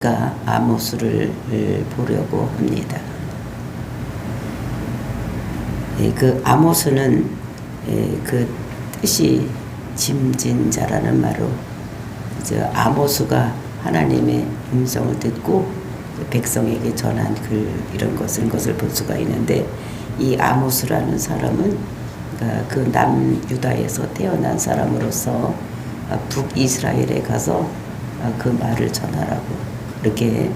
아모스를 보려고 합니다. 그 아모스는 그 뜻이 짐진 자라는 말로 아모스가 하나님의 음성을 듣고 백성에게 전한 이런 것을 볼 수가 있는데, 이 아모스라는 사람은 그 남유다에서 태어난 사람으로서 북이스라엘에 가서 그 말을 전하라고 이렇게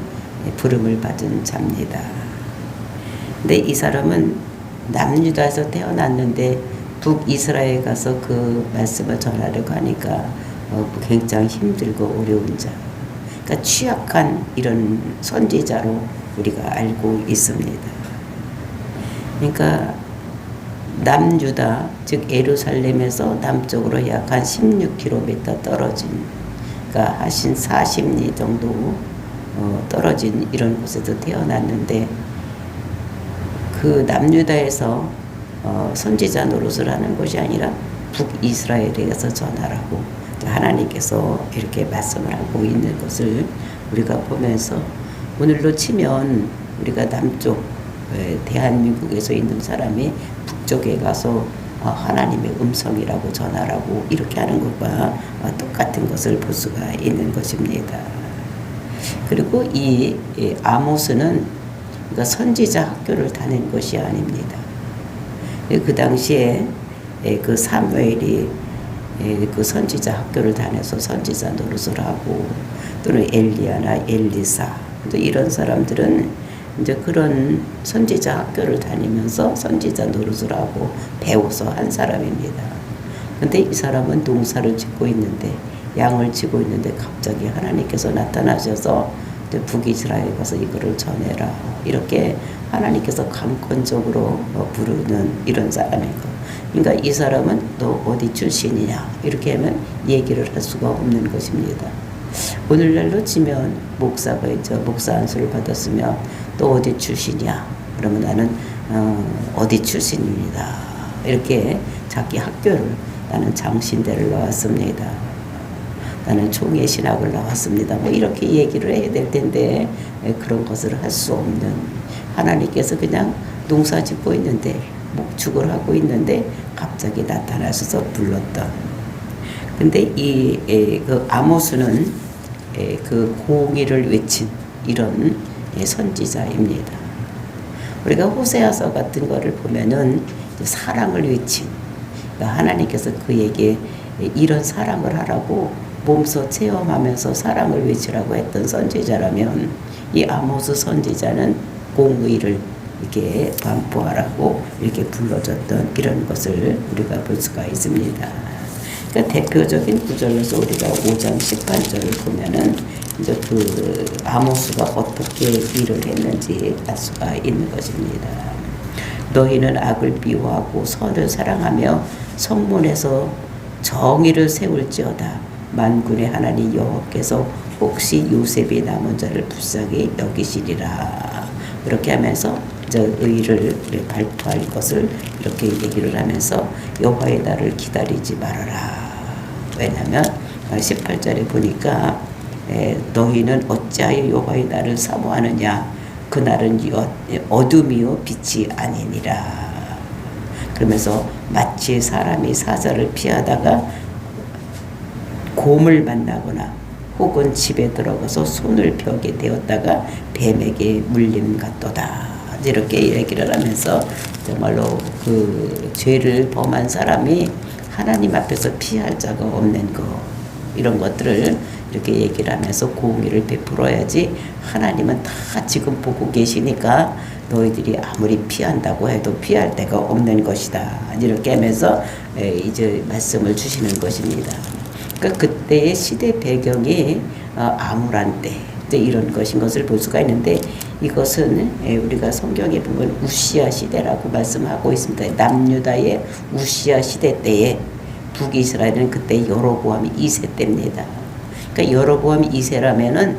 부름을 받은 자입니다. 근데 이 사람은 남유다에서 태어났는데 북이스라엘에 가서 그 말씀을 전하려고 하니까 굉장히 힘들고 어려운 자, 그러니까 취약한 이런 선지자로 우리가 알고 있습니다. 그러니까 남유다, 즉 예루살렘에서 남쪽으로 약 한 16km 떨어진, 그러니까 한 40리 정도 떨어진 이런 곳에서 태어났는데, 그 남유다에서 선지자 노릇을 하는 것이 아니라 북이스라엘에 가서 전하라고 하나님께서 이렇게 말씀을 하고 있는 것을 우리가 보면서, 오늘로 치면 우리가 남쪽 대한민국에서 있는 사람이 북쪽에 가서 하나님의 음성이라고 전하라고 이렇게 하는 것과 똑같은 것을 볼 수가 있는 것입니다. 그리고 이 아모스는 그러니까 선지자 학교를 다닌 것이 아닙니다. 그 당시에 그 사무엘이 그 선지자 학교를 다녀서 선지자 노릇을 하고, 또는 엘리야나 엘리사, 또 이런 사람들은 이제 그런 선지자 학교를 다니면서 선지자 노릇을 하고 배워서 한 사람입니다. 근데 이 사람은 농사를 짓고 있는데, 양을 치고 있는데 갑자기 하나님께서 나타나셔서 북이스라엘 가서 이거를 전해라, 이렇게 하나님께서 강권적으로 부르는 이런 사람이고, 그러니까 이 사람은 너 어디 출신이냐 이렇게 하면 얘기를 할 수가 없는 것입니다. 오늘날로 치면 목사가 있죠. 목사 안수를 받았으면 또 어디 출신이야? 그러면 나는 어디 출신입니다. 이렇게 자기 학교를, 나는 장신대를 나왔습니다. 나는 총회 신학을 나왔습니다. 뭐 이렇게 얘기를 해야 될 텐데 그런 것을 할 수 없는, 하나님께서 그냥 농사 짓고 있는데, 목축을 하고 있는데 갑자기 나타나셔서 불렀던. 근데 그 아모스는 그 공의를 외친 이런 선지자입니다. 우리가 호세아서 같은 거를 보면은 사랑을 외친, 그러니까 하나님께서 그에게 이런 사랑을 하라고 몸소 체험하면서 사랑을 외치라고 했던 선지자라면, 이 아모스 선지자는 공의를 이렇게 반포하라고 이렇게 불러줬던 이런 것을 우리가 볼 수가 있습니다. 그러니까 대표적인 구절로서 우리가 5장 18절을 보면은 이제 그 아모스가 어떻게 일을 했는지 알 수가 있는 것입니다. 너희는 악을 미워하고 선을 사랑하며 성문에서 정의를 세울지어다. 만군의 하나님 여호와께서 혹시 요셉이 남은 자를 불쌍히 여기시리라. 이렇게 하면서 의를 발표할 것을 이렇게 얘기를 하면서 여호와의 날을 기다리지 말아라. 왜냐하면 18절에 보니까 너희는 어찌하여 여호와의 날을 사모하느냐, 그 날은 어둠이요 빛이 아니니라. 그러면서 마치 사람이 사자를 피하다가 곰을 만나거나 혹은 집에 들어가서 손을 벽에 대었다가 뱀에게 물림 같도다, 이렇게 얘기를 하면서 정말로 그 죄를 범한 사람이 하나님 앞에서 피할 자가 없는 거, 이런 것들을 이렇게 얘기를 하면서 공의를 베풀어야지, 하나님은 다 지금 보고 계시니까 너희들이 아무리 피한다고 해도 피할 데가 없는 것이다, 이렇게 하면서 이제 말씀을 주시는 것입니다. 그러니까 그때의 시대 배경이 암울한 때 이런 것인 것을 볼 수가 있는데, 이것은 우리가 성경에 보면 우시아 시대라고 말씀하고 있습니다. 남유다의 우시아 시대 때에 북이스라엘은 그때 여로보암 2세 때입니다. 그러니까 여로보암 2세라면은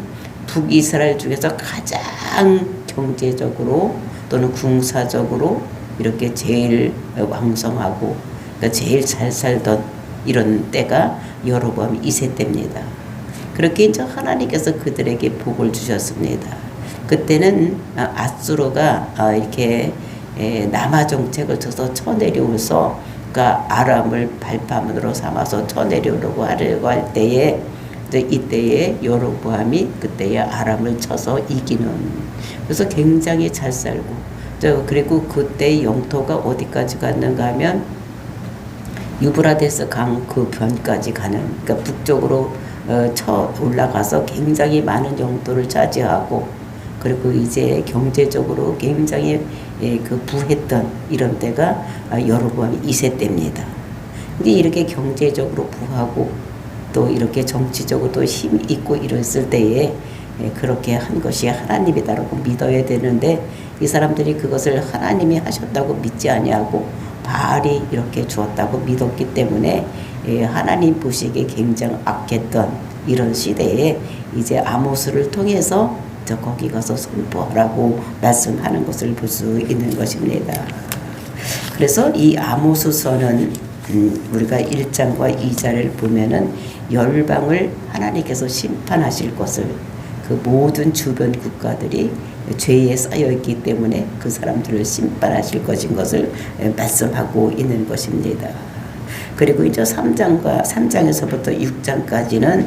북이스라엘 중에서 가장 경제적으로 또는 군사적으로 이렇게 제일 왕성하고, 그러니까 제일 잘 살던 이런 때가 여로보암 2세 때입니다. 그렇게 이제 하나님께서 그들에게 복을 주셨습니다. 그때는 아수르가 이렇게 남하 정책을 쳐서 쳐내려오서 그러니까 아람을 발파문으로 삼아서 쳐내려오려고 하려고 할 때에 이때에 여로보암이 그때에 아람을 쳐서 이기는, 그래서 굉장히 잘 살고 그리고 그때 영토가 어디까지 갔는가 하면 유브라데스 강 그 변까지 가는, 그러니까 북쪽으로 쳐 올라가서 굉장히 많은 영토를 차지하고, 그리고 이제 경제적으로 굉장히 그 부했던 이런 때가 여로보암 2세 때입니다. 근데 이렇게 경제적으로 부하고 또 이렇게 정치적으로도 힘 있고 이랬을 때에 그렇게 한 것이 하나님이다라고 믿어야 되는데, 이 사람들이 그것을 하나님이 하셨다고 믿지 아니하고 바알이 이렇게 주었다고 믿었기 때문에 하나님 보시기에 굉장히 악했던 이런 시대에 이제 아모스를 통해서 저 거기 가서 선포하라고 말씀하는 것을 볼 수 있는 것입니다. 그래서 이 아모스서는 우리가 1장과 2장을 보면은 열방을 하나님께서 심판하실 것을, 그 모든 주변 국가들이 죄에 쌓여 있기 때문에 그 사람들을 심판하실 것인 것을 말씀하고 있는 것입니다. 그리고 이제 3장에서부터 6장까지는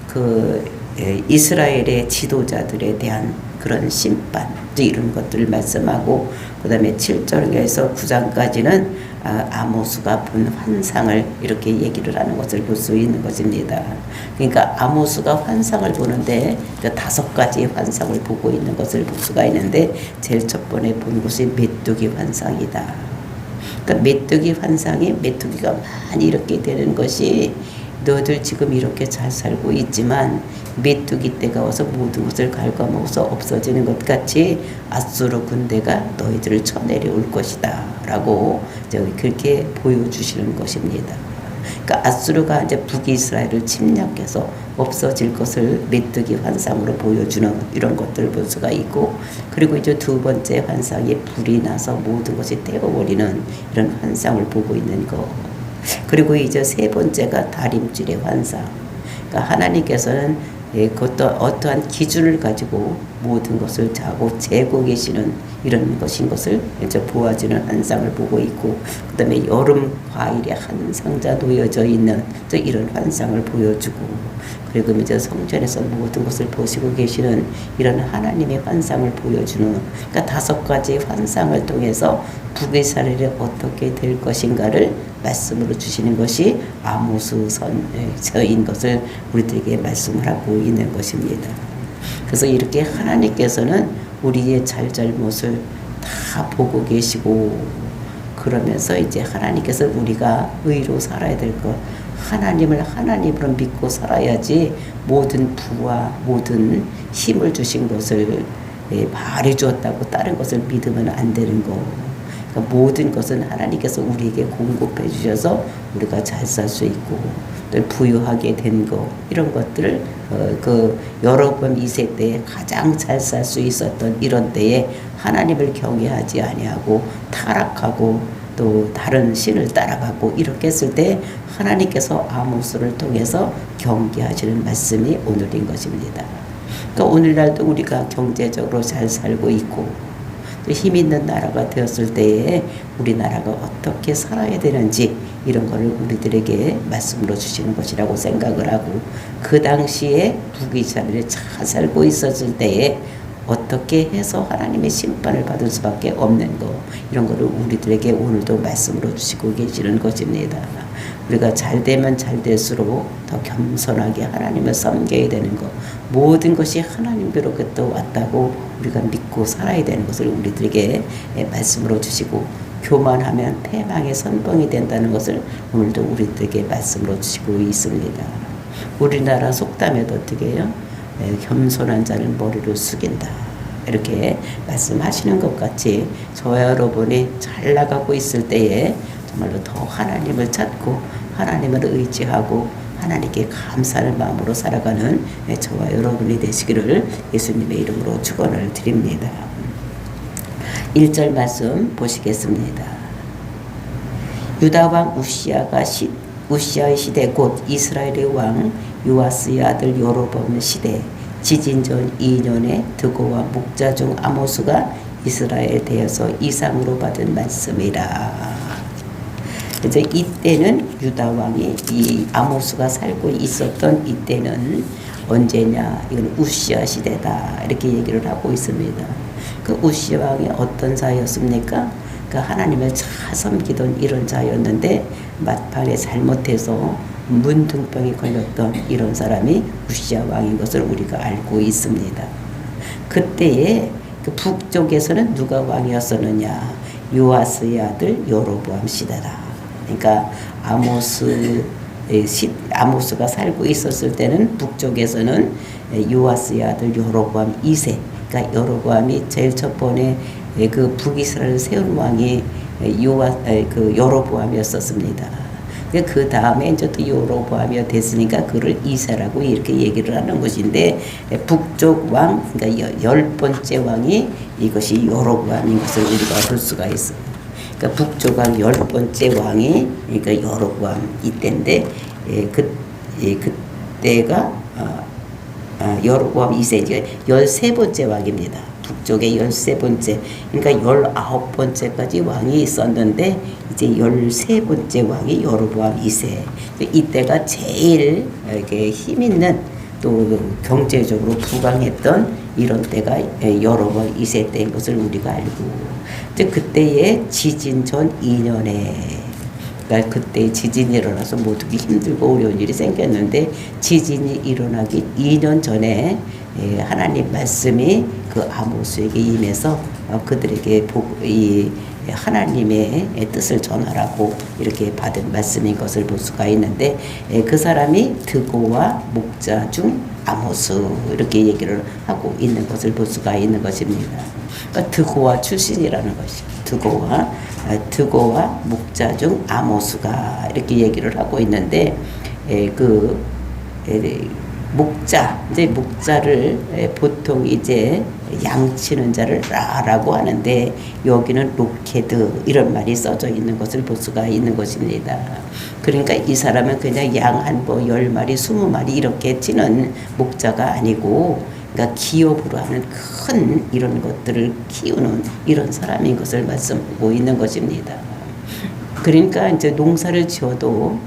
그 이스라엘의 지도자들에 대한 그런 심판 이런 것들을 말씀하고, 그 다음에 7절에서 9장까지는 아모스가 본 환상을 이렇게 얘기를 하는 것을 볼 수 있는 것입니다. 그러니까 아모스가 환상을 보는데 5가지 환상을 보고 있는 것을 볼 수가 있는데, 제일 첫 번째 본 것이 메뚜기 환상이다. 그러니까 메뚜기 환상이, 메뚜기가 많이 이렇게 되는 것이, 너희들 지금 이렇게 잘 살고 있지만 메뚜기 때가 와서 모든 것을 갉아먹어서 없어지는 것 같이 아수르 군대가 너희들을 쳐내려올 것이다 라고 그렇게 보여주시는 것입니다. 그러니까 아수르가 이제 북이스라엘을 침략해서 없어질 것을 메뚜기 환상으로 보여주는 이런 것들을 볼 수가 있고, 그리고 이제 두 번째 환상이 불이 나서 모든 것이 태워버리는 이런 환상을 보고 있는 것. 그리고 이제 세 번째가 다림줄의 환상. 그러니까 하나님께서는 그것도 어떠한 기준을 가지고 모든 것을 자고 재고 계시는 이런 것인 것을 이제 보아주는 환상을 보고 있고, 그 다음에 여름 과일이 한 상자 놓여져 있는 이런 환상을 보여주고, 그리고 이제 성전에서 모든 것을 보시고 계시는 이런 하나님의 환상을 보여주는, 그러니까 5가지 환상을 통해서 북이스라엘이 어떻게 될 것인가를 말씀으로 주시는 것이 아모스서인 것을 우리들에게 말씀을 하고 있는 것입니다. 그래서 이렇게 하나님께서는 우리의 잘잘못을 다 보고 계시고, 그러면서 이제 하나님께서 우리가 의로 살아야 될 것, 하나님을 하나님으로 믿고 살아야지 모든 부와 모든 힘을 주신 것을 바알이 주었다고 다른 것을 믿으면 안 되는 거. 그러니까 모든 것은 하나님께서 우리에게 공급해 주셔서 우리가 잘 살 수 있고 또 부유하게 된 거, 이런 것들을 그 여로보암 2세 때에 가장 잘 살 수 있었던 이런 때에 하나님을 경외하지 아니하고 타락하고 또 다른 신을 따라가고 이렇게 했을 때 하나님께서 아모스를 통해서 경계하시는 말씀이 오늘인 것입니다. 그러니까 오늘날도 우리가 경제적으로 잘 살고 있고 힘 있는 나라가 되었을 때에 우리나라가 어떻게 살아야 되는지 이런 거를 우리들에게 말씀으로 주시는 것이라고 생각을 하고, 그 당시에 북이스라엘이 잘 살고 있었을 때에 어떻게 해서 하나님의 심판을 받을 수밖에 없는 거, 이런 거를 우리들에게 오늘도 말씀으로 주시고 계시는 것입니다. 우리가 잘 되면 잘 될수록 더 겸손하게 하나님을 섬겨야 되는 것, 모든 것이 하나님께로부터 왔다고 우리가 믿고 살아야 되는 것을 우리들에게 말씀으로 주시고, 교만하면 패망의 선봉이 된다는 것을 오늘도 우리들에게 말씀으로 주시고 있습니다. 우리나라 속담에도 어떻게 해요? 겸손한 자는 머리를 숙인다, 이렇게 말씀하시는 것 같이 저와 여러분이 잘 나가고 있을 때에 정말로 더 하나님을 찾고 하나님을 의지하고 하나님께 감사하는 마음으로 살아가는 저와 여러분이 되시기를 예수님의 이름으로 축원을 드립니다. 1절 말씀 보시겠습니다. 유다 왕 우시아의 시대 곧 이스라엘의 왕 요아스의 아들 여로보암 시대 지진전 2년에 드고와 목자 중 아모스가 이스라엘에 대해서 이상으로 받은 말씀이라. 그래서 이때는 유다 왕이 이 아모스가 살고 있었던 이때는 언제냐? 이건 우시아 시대다 이렇게 얘기를 하고 있습니다. 그 우시아 왕이 어떤 자였습니까? 그 하나님을 잘 섬기던 이런 자였는데 막판에 잘못해서 문둥병이 걸렸던 이런 사람이 우시아 왕인 것을 우리가 알고 있습니다. 그때에 그 북쪽에서는 누가 왕이었었느냐? 요아스의 아들 여로보암 시대다. 그러니까 아모스가 살고 있었을 때는 북쪽에서는 요아스의 아들 여로보암 2세. 그러니까 여로보암이 제일 첫 번에 그 북이스라엘 세운 왕이 여로보암이었었습니다. 그 다음에 이제 또 여로보암이 됐으니까 그를 2세라고 이렇게 얘기를 하는 것인데 북쪽 왕, 그러니까 10번째 왕이 이것이 여로보암인 것을 우리가 볼 수가 있어요. 그러니까 북쪽 왕 10번째 왕이 그러니까 여로보암 이때인데 그때가 여로보암 2세 13번째 왕입니다. 북쪽에 13번째, 그러니까 19번째까지 왕이 있었는데 이제 13번째 왕이 여로보암 2세. 이때가 제일 이렇게 힘 있는 또 경제적으로 부강했던 이런 때가 여로보암 2세 때인 것을 우리가 알고, 이제 그때의 지진 전 2년에 그러니까 그때 지진이 일어나서 모두가 힘들고 어려운 일이 생겼는데 지진이 일어나기 2년 전에 하나님 말씀이 그 아모스에게 임해서 그들에게 이 하나님의 뜻을 전하라고 이렇게 받은 말씀인 것을 볼 수가 있는데 그 사람이 드고와 목자 중 아모스 이렇게 얘기를 하고 있는 것을 볼 수가 있는 것입니다. 그러니까 드고와 출신이라는 것이 드고와 목자 중 아모스가 이렇게 얘기를 하고 있는데 목자를 보통 이제 양치는 자를 라라고 하는데 여기는 로케드 이런 말이 써져 있는 것을 볼 수가 있는 것입니다. 그러니까 이 사람은 그냥 양 한 10마리, 20마리 이렇게 치는 목자가 아니고 그러니까 기업으로 하는 큰 이런 것들을 키우는 이런 사람인 것을 말씀하고 있는 것입니다. 그러니까 이제 농사를 지어도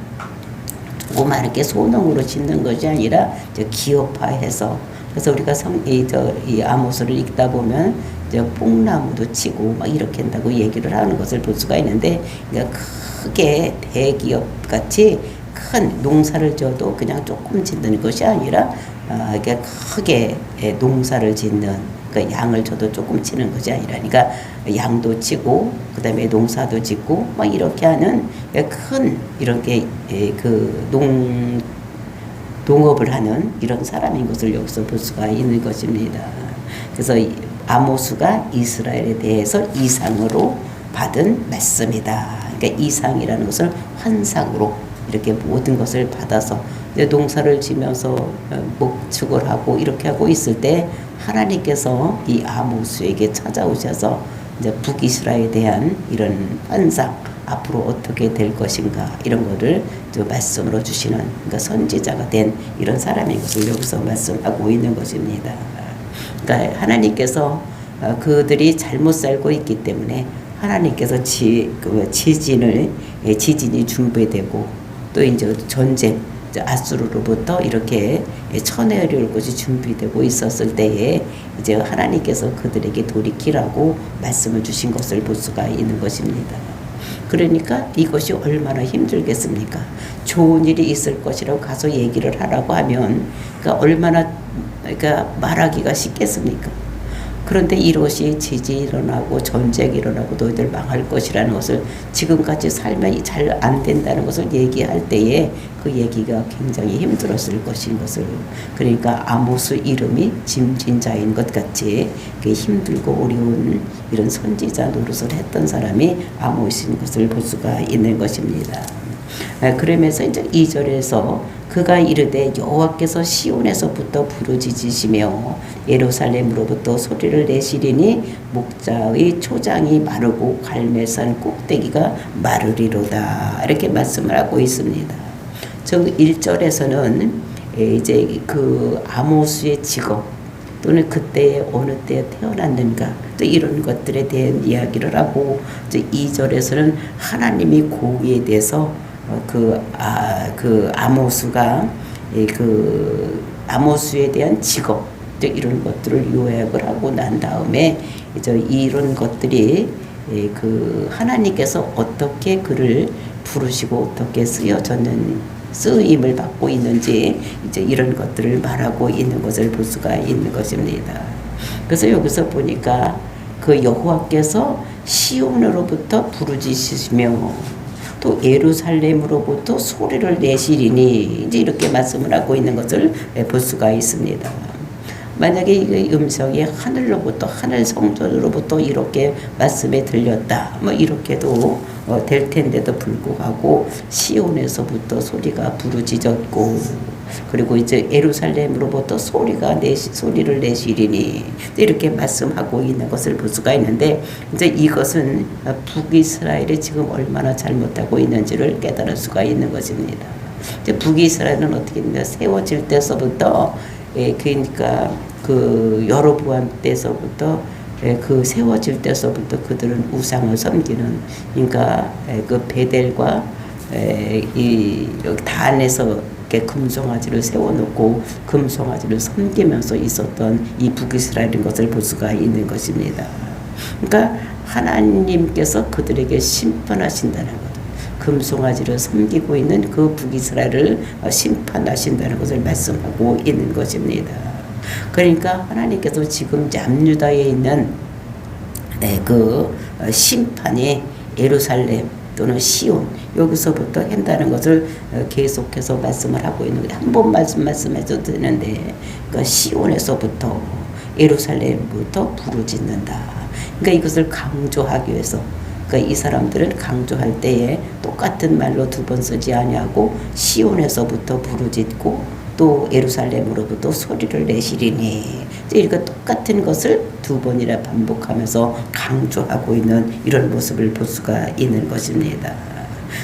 조그맣게 소농으로 짓는 것이 아니라 이제 기업화해서, 그래서 우리가 이 아모스를 읽다 보면 이제 뽕나무도 치고 막 이렇게 한다고 얘기를 하는 것을 볼 수가 있는데, 그러니까 크게 대기업 같이 큰 농사를 지어도 그냥 조금 짓는 것이 아니라 이렇게 크게 농사를 짓는, 그러니까 양을 줘도 조금 치는 것이 아니라, 그러니까 양도 치고 그다음에 농사도 짓고 막 이렇게 하는 큰 이렇게 농업을 하는 이런 사람인 것을 여기서 볼 수가 있는 것입니다. 그래서 아모스가 이스라엘에 대해서 이상으로 받은 말씀이다. 그러니까 이상이라는 것을 환상으로 이렇게 모든 것을 받아서 농사를 지면서 목축을 하고 이렇게 하고 있을 때 하나님께서 이 아모스에게 찾아오셔서 이제 북이스라엘에 대한 이런 환상, 앞으로 어떻게 될 것인가 이런 거를 말씀으로 주시는, 그러니까 선지자가 된 이런 사람인 것을 여기서 말씀하고 있는 것입니다. 그러니까 하나님께서 그들이 잘못 살고 있기 때문에 하나님께서 지진이 준비되고 또 이제 전쟁 아수르로부터 이렇게 천해에 올 것이 준비되고 있었을 때에 이제 하나님께서 그들에게 돌이키라고 말씀을 주신 것을 볼 수가 있는 것입니다. 그러니까 이것이 얼마나 힘들겠습니까? 좋은 일이 있을 것이라고 가서 얘기를 하라고 하면 그러니까 얼마나 말하기가 쉽겠습니까? 그런데 이것이 지진이 일어나고 전쟁이 일어나고 너희들 망할 것이라는 것을 지금까지 살면 잘 안 된다는 것을 얘기할 때에 그 얘기가 굉장히 힘들었을 것인 것을, 그러니까 아모스 이름이 짐진자인 것 같이 힘들고 어려운 이런 선지자 노릇을 했던 사람이 아모스인 것을 볼 수가 있는 것입니다. 그러면서 이제 2절에서 그가 이르되 여호와께서 시온에서부터 부르짖으시며 예루살렘으로부터 소리를 내시리니 목자의 초장이 마르고 갈멜산 꼭대기가 마르리로다 이렇게 말씀을 하고 있습니다. 저 1절에서는 이제 그 아모스의 직업 또는 그때에 어느 때에 태어났는가 또 이런 것들에 대한 이야기를 하고 이제 2절에서는 하나님이 고기에 대해서 그 아모스가 그 아모스에 대한 직업 이런 것들을 요약을 하고 난 다음에 이제 이런 것들이 그 하나님께서 어떻게 그를 부르시고 어떻게 쓰임을 받고 있는지 이제 이런 것들을 말하고 있는 것을 볼 수가 있는 것입니다. 그래서 여기서 보니까 그 여호와께서 시온으로부터 부르짖으시며 또 예루살렘으로부터 소리를 내시리니 이제 이렇게 말씀을 하고 있는 것을 볼 수가 있습니다. 만약에 이 음성이 하늘로부터 하늘 성전으로부터 이렇게 말씀에 들렸다 뭐 이렇게도 될 텐데도 불구하고 시온에서부터 소리가 부르짖었고 그리고 이제 예루살렘으로부터 소리를 내시리니 이렇게 말씀하고 있는 것을 볼 수가 있는데 이제 이것은 북이스라엘이 지금 얼마나 잘못하고 있는지를 깨달을 수가 있는 것입니다. 이제 북이스라엘은 어떻게 됩니까? 세워질 때서부터 그러니까 그 여로보암 때서부터 그 세워질 때서부터 그들은 우상을 섬기는 그러니까 그 베델과 이 단에서 금송아지를 세워놓고 금송아지를 섬기면서 있었던 이 북이스라엘인 것을 볼 수가 있는 것입니다. 그러니까 하나님께서 그들에게 심판하신다는 것. 금송아지를 섬기고 있는 그 북이스라엘을 심판하신다는 것을 말씀하고 있는 것입니다. 그러니까 하나님께서 지금 남유다에 있는 그 심판이 예루살렘 또는 시온 여기서부터 한다는 것을 계속해서 말씀을 하고 있는 거예요. 한 번 말씀해도 되는데 그러니까 시온에서부터 예루살렘부터 부르짖는다. 그러니까 이것을 강조하기 위해서 그러니까 이 사람들은 강조할 때에 똑같은 말로 두 번 쓰지 아니하고 시온에서부터 부르짖고 또 예루살렘으로부터 소리를 내시리니 이렇게 똑같은 것을 두 번이나 반복하면서 강조하고 있는 이런 모습을 볼 수가 있는 것입니다.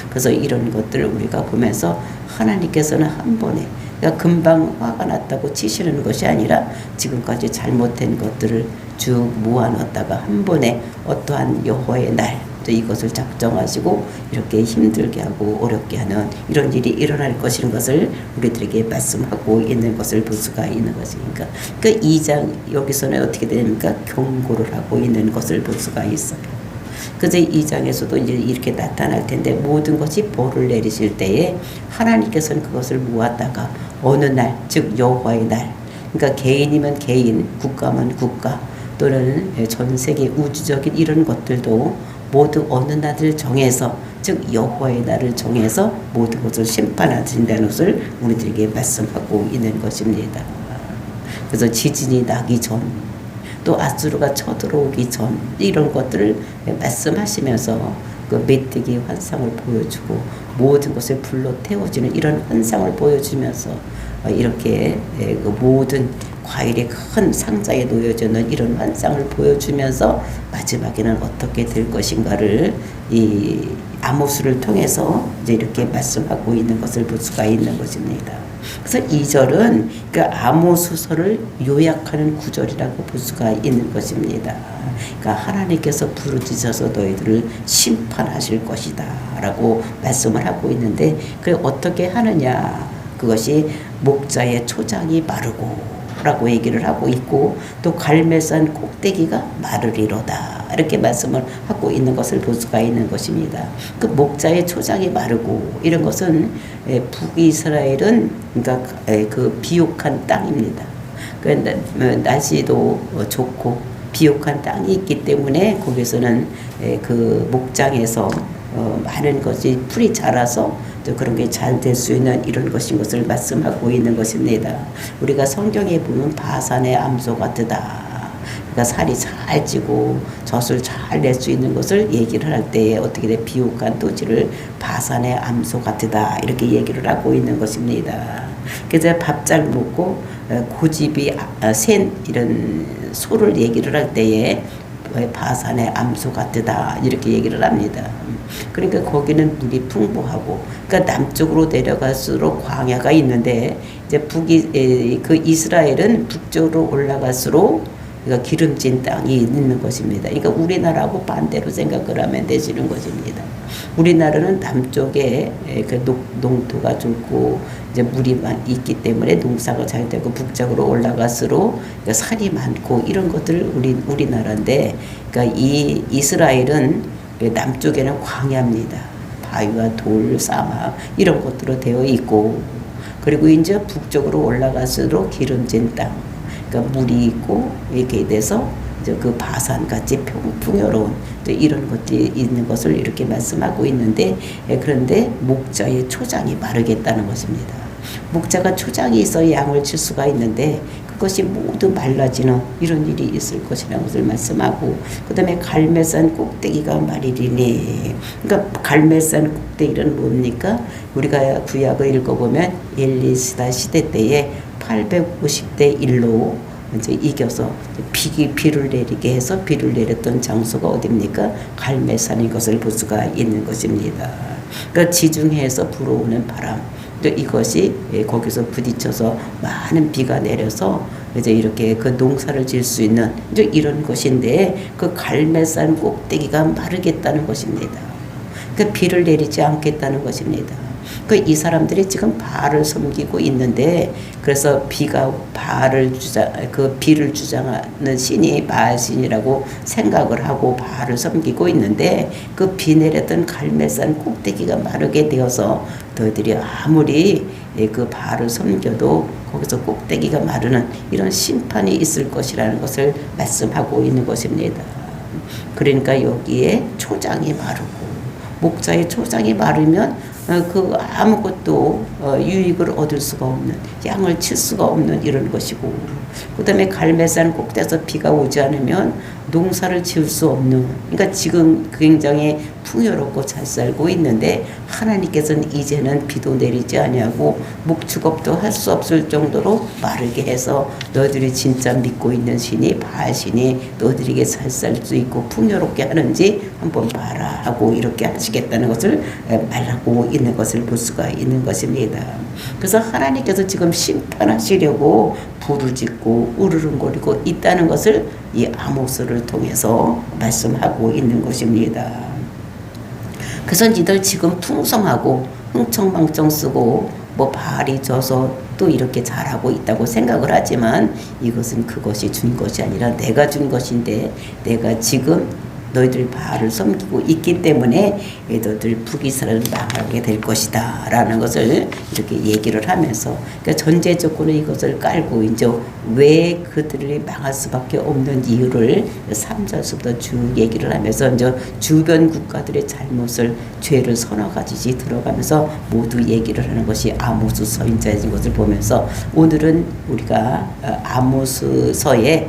그래서 이런 것들을 우리가 보면서 하나님께서는 한 번에 그러니까 금방 화가 났다고 치시는 것이 아니라 지금까지 잘못된 것들을 쭉 모아놨다가 한 번에 어떠한 여호와의 날 이것을 작정하시고 이렇게 힘들게 하고 어렵게 하는 이런 일이 일어날 것인 것을 우리들에게 말씀하고 있는 것을 볼 수가 있는 것이니까 그 2장 여기서는 어떻게 됩니까? 경고를 하고 있는 것을 볼 수가 있어요. 그래서 2장에서도 이제 이렇게 나타날 텐데 모든 것이 벌을 내리실 때에 하나님께서는 그것을 모았다가 어느 날, 즉 여호와의 날, 그러니까 개인이면 개인, 국가면 국가 또는 전 세계 우주적인 이런 것들도 모두 어느 날을 정해서 즉 여호와의 날을 정해서 모든 것을 심판하신다는 것을 우리들에게 말씀하고 있는 것입니다. 그래서 지진이 나기 전 또 아수르가 쳐들어오기 전 이런 것들을 말씀하시면서 그 메뚜기 환상을 보여주고 모든 것을 불로 태워주는 이런 환상을 보여주면서 이렇게 그 모든 과일이 큰 상자에 놓여지는 이런 환상을 보여주면서 마지막에는 어떻게 될 것인가를 이 아모스를 통해서 이제 이렇게 말씀하고 있는 것을 볼 수가 있는 것입니다. 그래서 2절은 그 아모스서를 요약하는 구절이라고 볼 수가 있는 것입니다. 그러니까 하나님께서 부르짖어서 너희들을 심판하실 것이다 라고 말씀을 하고 있는데 그 어떻게 하느냐 그것이 목자의 초장이 마르고 라고 얘기를 하고 있고 또 갈멜산 꼭대기가 마르리로다 이렇게 말씀을 하고 있는 것을 볼 수가 있는 것입니다. 그 목자의 초장이 마르고 이런 것은 북이스라엘은 그러니까 그 비옥한 땅입니다. 그 날씨도 좋고 비옥한 땅이 있기 때문에 거기서는 그 목장에서 많은 것이 풀이 자라서 또 그런 게 잘 될 수 있는 이런 것인 것을 말씀하고 있는 것입니다. 우리가 성경에 보면 바산의 암소 같으다. 그러니까 살이 잘 찌고 젖을 잘 낼 수 있는 것을 얘기를 할 때에 어떻게 돼 비옥한 토지를 바산의 암소 같으다 이렇게 얘기를 하고 있는 것입니다. 그래서 밥 잘 먹고 고집이 센 이런 소를 얘기를 할 때에 바산의 암소 같으다 이렇게 얘기를 합니다. 그러니까 거기는 물이 풍부하고 그러니까 남쪽으로 내려갈수록 광야가 있는데 이제 이제 그 이스라엘은 북쪽으로 올라갈수록 그러니까 기름진 땅이 있는 것입니다. 그러니까 우리나라하고 반대로 생각을 하면 되시는 것입니다. 우리나라는 남쪽에 그 농토가 좋고 이제 물이 있기 때문에 농사가 잘 되고 북쪽으로 올라갈수록 산이 많고 이런 것들 우리나라인데, 그러니까 이 이스라엘은 남쪽에는 광야입니다. 바위와 돌, 사막 이런 것들로 되어 있고, 그리고 이제 북쪽으로 올라갈수록 기름진 땅, 그러니까 물이 있고 이렇게 돼서 이제 그 바산 같이 풍요로운 이런 것들이 있는 것을 이렇게 말씀하고 있는데, 그런데 목자의 초장이 마르겠다는 것입니다. 목자가 초장이 있어 양을 칠 수가 있는데 그것이 모두 말라지는 이런 일이 있을 것이라는 것을 말씀하고, 그 다음에 갈멜산 꼭대기가 마르리니, 그러니까 갈멜산 꼭대기는 뭡니까? 우리가 구약을 읽어보면 엘리시다 시대 때에 850대 1로 이제 이겨서 비를 내리게 해서 비를 내렸던 장소가 어디입니까? 갈멜산인 것을 볼 수가 있는 것입니다. 그러니까 지중해에서 불어오는 바람, 또 이것이 거기서 부딪혀서 많은 비가 내려서 이제 이렇게 그 농사를 지을 수 있는 이제 이런 것인데, 그 갈멜산 꼭대기가 마르겠다는 것입니다. 그 비를 내리지 않겠다는 것입니다. 그 이 사람들이 지금 바알을 섬기고 있는데, 그래서 비를 주장하는 신이 바알 신이라고 생각을 하고 바알을 섬기고 있는데, 그 비 내렸던 갈멜산 꼭대기가 마르게 되어서 너희들이 아무리 그 바알을 섬겨도 거기서 꼭대기가 마르는 이런 심판이 있을 것이라는 것을 말씀하고 있는 것입니다. 그러니까 여기에 초장이 마르고, 목자의 초장이 마르면 그 아무것도 유익을 얻을 수가 없는, 양을 칠 수가 없는 이런 것이고, 그 다음에 갈멜산 꼭대에서 비가 오지 않으면 농사를 지을 수 없는, 그러니까 지금 굉장히 풍요롭고 잘 살고 있는데 하나님께서는 이제는 비도 내리지 아니하고 목축업도 할 수 없을 정도로 마르게 해서 너희들이 진짜 믿고 있는 신이 바알 신이 너희들에게 잘 살 수 있고 풍요롭게 하는지 한번 봐라 하고 이렇게 하시겠다는 것을 말하고 있는 것을 볼 수가 있는 것입니다. 그래서 하나님께서 지금 심판하시려고 부르짖고 으르렁거리고 있다는 것을 이 아모스를 통해서 말씀하고 있는 것입니다. 그래서 니들 지금 풍성하고 흥청망청 쓰고 뭐 바알이 져서 또 이렇게 잘하고 있다고 생각을 하지만, 이것은 그것이 준 것이 아니라 내가 준 것인데, 내가 지금 너희들이 바알을 섬기고 있기 때문에 너희들 북이스라엘은 망하게 될 것이다 라는 것을 이렇게 얘기를 하면서, 그러니까 전제 조건을 이것을 깔고 이제 왜 그들이 망할 수밖에 없는 이유를 3절부터 쭉 얘기를 하면서 이제 주변 국가들의 잘못을, 죄를 서너 가지 들어가면서 모두 얘기를 하는 것이 아모스 서인자인 것을 보면서, 오늘은 우리가 아모스서의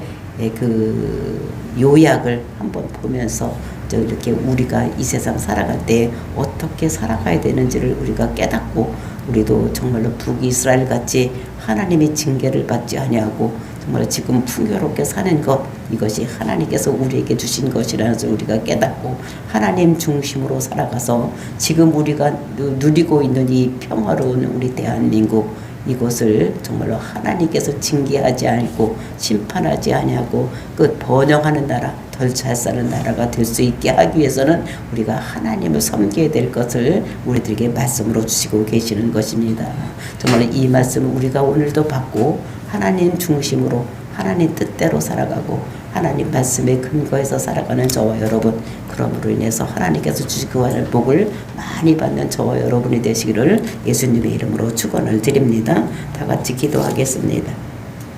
그 요약을 한번 보면서 이렇게 우리가 이 세상 살아갈 때 어떻게 살아가야 되는지를 우리가 깨닫고, 우리도 정말로 북이스라엘 같이 하나님의 징계를 받지 아니하고 정말 지금 풍요롭게 사는 것, 이것이 하나님께서 우리에게 주신 것이라는 것을 우리가 깨닫고 하나님 중심으로 살아가서 지금 우리가 누리고 있는 이 평화로운 우리 대한민국, 이것을 정말로 하나님께서 징계하지 않고 심판하지 아니하고 그 번영하는 나라, 덜 잘 사는 나라가 될 수 있게 하기 위해서는 우리가 하나님을 섬겨야 될 것을 우리들에게 말씀으로 주시고 계시는 것입니다. 정말 이 말씀을 우리가 오늘도 받고 하나님 중심으로 하나님 뜻대로 살아가고 하나님 말씀에 근거해서 살아가는 저와 여러분, 그러므로 인해서 하나님께서 주신 그 복을 많이 받는 저와 여러분이 되시기를 예수님의 이름으로 축원을 드립니다. 다 같이 기도하겠습니다.